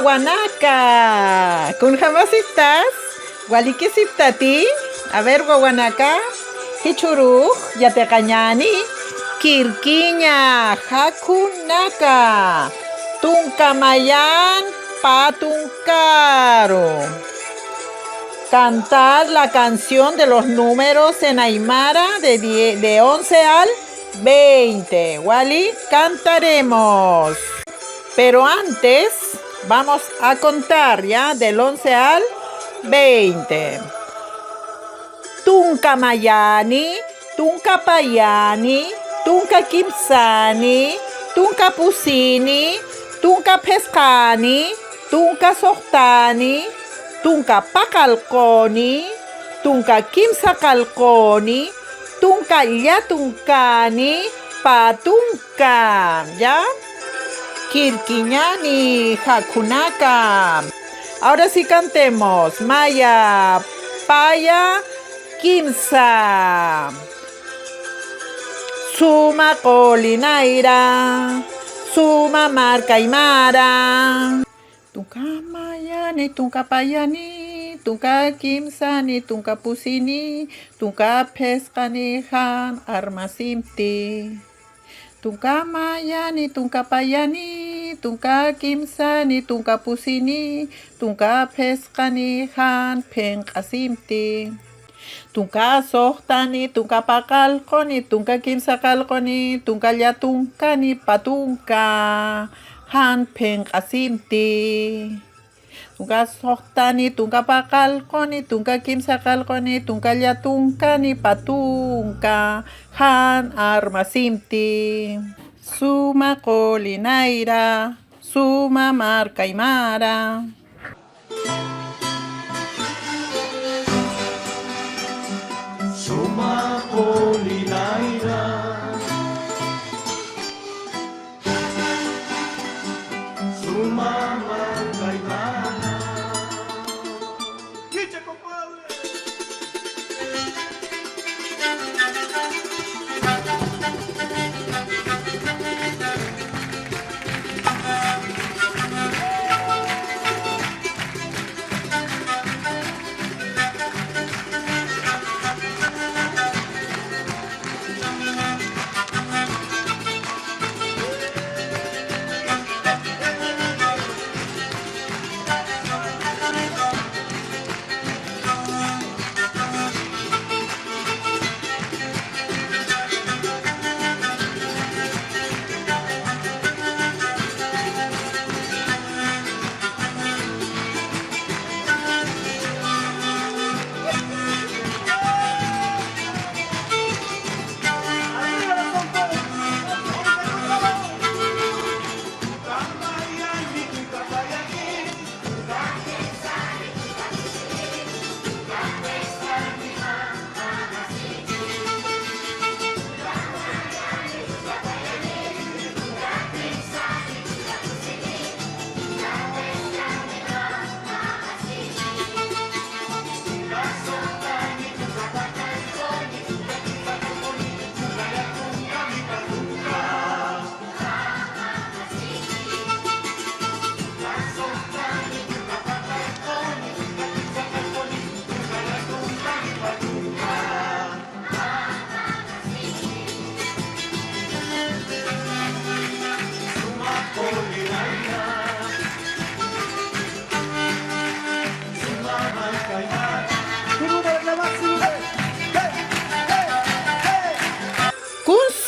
Guaguanaca. ¿Con jamás estás? ¿Gualique siptati? A ver, Guaguanaca. Hichuruj, Yatecañani. Quirquiña, Hakunaca. Tuncamayan, Patuncaro. Cantar la canción de los números en Aymara de 11 al 20. Wally, cantaremos. Pero antes vamos a contar ya del 11 al 20. Tunca Mayani, Tunca Payani, Tunca Kimsani, Tunca Pusini, Tunca Pescani, Tunca Sohtani, Tunca Pacalconi, Tunca Kimsacalconi, Tunca Yatuncani, Patunca, ¿ya? Quirquiñani, Hakunaca. Ahora sí cantemos. Maya, Paya, Kimsa. Suma Colinaira, Suma Marca Aymara. Tunca Mayani, Tunca Payani, Tunca Kimsani, Tunca Pusini, Tunca Pescani, Han Armasimti. Tunca Mayani, Tunca Payani, Tunca Kimsani, Tunca Pusini, Tunca Pescani, Han Pencasimti. Tunca Sohtani, Tunca Pacalconi, Tunca Kimsacalconi, Tunca Yatuncani, Patunca, Han Pencasimti. Tunca Sohtani, Tunca Pacalconi, Tunca Kimsacalconi, Tunca Yatuncani, Patunca, Han Armasimti. Suma Colinaira, Suma Marca Aymara. Suma Colinaira, Suma Marca Aymara. ¡Dice, compadre!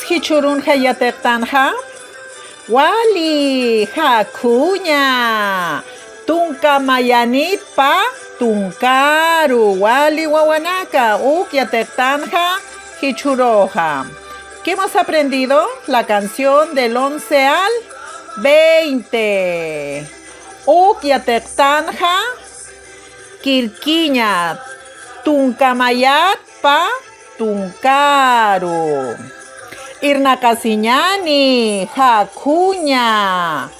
Hichurun Hayatektanja. Wali, Hakuña. Tunca Mayanit pa Tuncaru. Wali Guaguanaca. Yatektanja. Hichuroja. ¿Qué hemos aprendido? La canción del 11 al 20. Yatektanja. Quirquiña. Tunca Mayat pa Tuncaru. Irnacasiñani, Hakuña,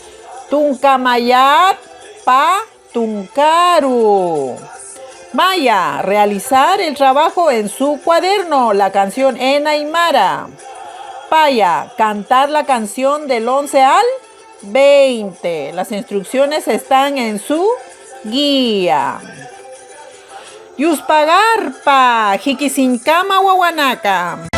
Tunca Mayat pa Tuncaru. Maya, realizar el trabajo en su cuaderno, la canción en Aymara. Paya, cantar la canción del 11 al 20. Las instrucciones están en su guía. Yuspagarpa, Jiquisincama, Wawanaka.